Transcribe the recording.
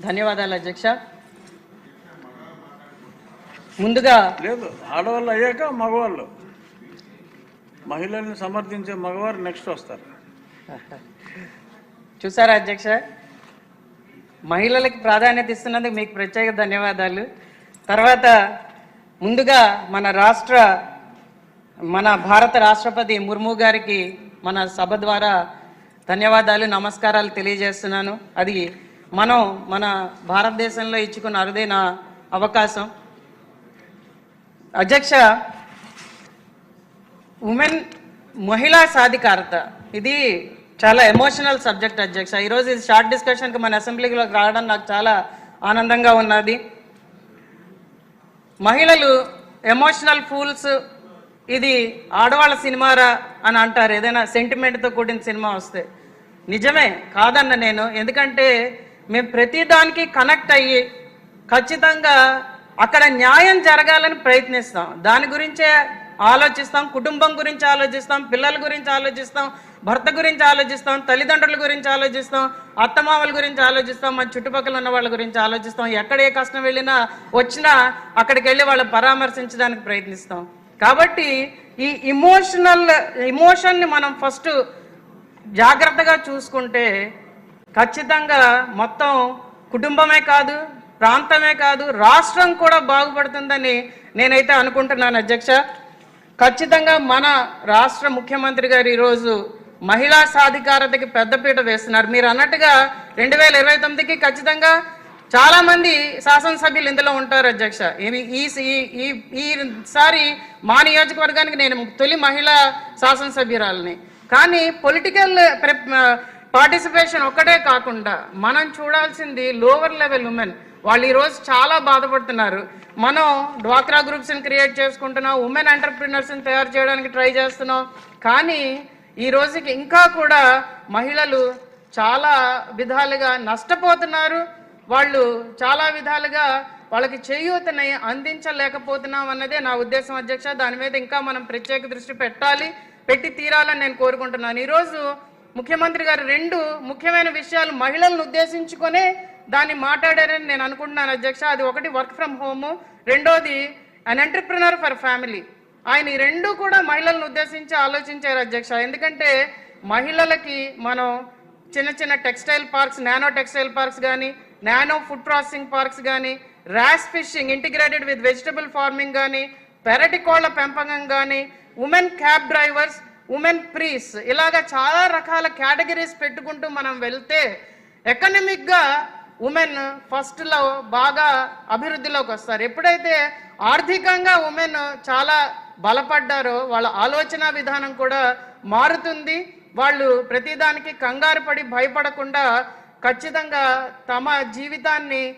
ధన్యవాదాలు అధ్యక్ష. ముందుగా లేదు, ఆడవాళ్ళు అయ్యాక మగవాళ్ళు, మహిళల్ని సమర్థించే మగవారు నెక్స్ట్ వస్తారు. చూసారా అధ్యక్ష, మహిళలకు ప్రాధాన్యత ఇస్తున్నందుకు మీకు ప్రత్యేక ధన్యవాదాలు. తర్వాత ముందుగా మన భారత రాష్ట్రపతి ముర్ము గారికి మన సభ ద్వారా ధన్యవాదాలు, నమస్కారాలు తెలియజేస్తున్నాను. అది మన భారతదేశంలో ఇచ్చుకున్న అరుదైన అవకాశం. అధ్యక్ష, మహిళా సాధికారత ఇది చాలా ఎమోషనల్ సబ్జెక్ట్ అధ్యక్ష. ఈరోజు ఇది షార్ట్ డిస్కషన్కి మన అసెంబ్లీలోకి రావడం నాకు చాలా ఆనందంగా ఉన్నది. మహిళలు ఎమోషనల్ ఫూల్స్, ఇది ఆడవాళ్ళ సినిమారా అని అంటారు ఏదైనా సెంటిమెంట్తో కూడిన సినిమా వస్తే. నిజమే, కాదన్న నేను. ఎందుకంటే మేము ప్రతిదానికి కనెక్ట్ అయ్యి ఖచ్చితంగా అక్కడ న్యాయం జరగాలని ప్రయత్నిస్తాం, దాని గురించే ఆలోచిస్తాం, కుటుంబం గురించి ఆలోచిస్తాం, పిల్లల గురించి ఆలోచిస్తాం, భర్త గురించి ఆలోచిస్తాం, తల్లిదండ్రుల గురించి ఆలోచిస్తాం, అత్తమామల గురించి ఆలోచిస్తాం, మన చుట్టుపక్కల ఉన్న వాళ్ళ గురించి ఆలోచిస్తాం. ఎక్కడ ఏ కష్టం వచ్చినా అక్కడికి వెళ్ళి వాళ్ళు పరామర్శించడానికి ప్రయత్నిస్తాం. కాబట్టి ఈ ఇమోషన్ని మనం ఫస్ట్ జాగ్రత్తగా చూసుకుంటే ఖచ్చితంగా మొత్తం కుటుంబమే కాదు, ప్రాంతమే కాదు, రాష్ట్రం కూడా బాగుపడుతుందని నేనైతే అనుకుంటున్నాను అధ్యక్ష. ఖచ్చితంగా మన రాష్ట్ర ముఖ్యమంత్రి గారు ఈరోజు మహిళా సాధికారతకి పెద్దపీట వేస్తున్నారు. మీరు అన్నట్టుగా 2029కి ఖచ్చితంగా చాలామంది శాసనసభ్యులు ఇందులో ఉంటారు అధ్యక్ష. ఈసారి మా నియోజకవర్గానికి నేను తొలి మహిళా శాసనసభ్యురాలని. కానీ పొలిటికల్ పార్టిసిపేషన్ ఒక్కటే కాకుండా మనం చూడాల్సింది లోవర్ లెవెల్ ఉమెన్. వాళ్ళు ఈరోజు చాలా బాధపడుతున్నారు. మనం డ్వాక్రా గ్రూప్స్ని క్రియేట్ చేసుకుంటున్నాం, ఉమెన్ ఎంటర్ప్రినర్స్ని తయారు చేయడానికి ట్రై చేస్తున్నాం. కానీ ఈ రోజుకి ఇంకా కూడా మహిళలు చాలా విధాలుగా నష్టపోతున్నారు. వాళ్ళు చాలా విధాలుగా వాళ్ళకి చేయూతని అందించలేకపోతున్నాం అన్నదే నా ఉద్దేశం అధ్యక్ష. దాని మీద ఇంకా మనం ప్రత్యేక దృష్టి పెట్టి తీరాలని నేను కోరుకుంటున్నాను. ఈరోజు ముఖ్యమంత్రి గారు 2 ముఖ్యమైన విషయాలు మహిళలను ఉద్దేశించుకొనే దాన్ని మాట్లాడారని నేను అనుకుంటున్నాను అధ్యక్ష. అది ఒకటి వర్క్ ఫ్రమ్ హోము, రెండోది అన్ ఎంటర్ప్రినర్ ఫర్ ఫ్యామిలీ. ఆయన ఈ 2 కూడా మహిళలను ఉద్దేశించి ఆలోచించారు అధ్యక్ష. ఎందుకంటే మహిళలకి మనం చిన్న textile parks, nano textile parks కానీ, నానో ఫుడ్ ప్రాసెసింగ్ పార్క్స్ కానీ, arse fishing integrated with vegetable farming కానీ, పెరటి కోళ్ల పెంపకం కానీ, ఉమెన్ క్యాబ్ డ్రైవర్స్, ఉమెన్ ప్రీస్, ఇలాగా చాలా రకాల కేటగిరీస్ పెట్టుకుంటూ మనం వెళ్తే ఎకనమిక్గా ఉమెన్ ఫస్ట్లో బాగా అభివృద్ధిలోకి వస్తారు. ఎప్పుడైతే ఆర్థికంగా ఉమెన్ చాలా బలపడ్డారో వాళ్ళ ఆలోచన విధానం కూడా మారుతుంది. వాళ్ళు ప్రతిదానికి కంగారు పడి భయపడకుండా ఖచ్చితంగా తమ జీవితాన్ని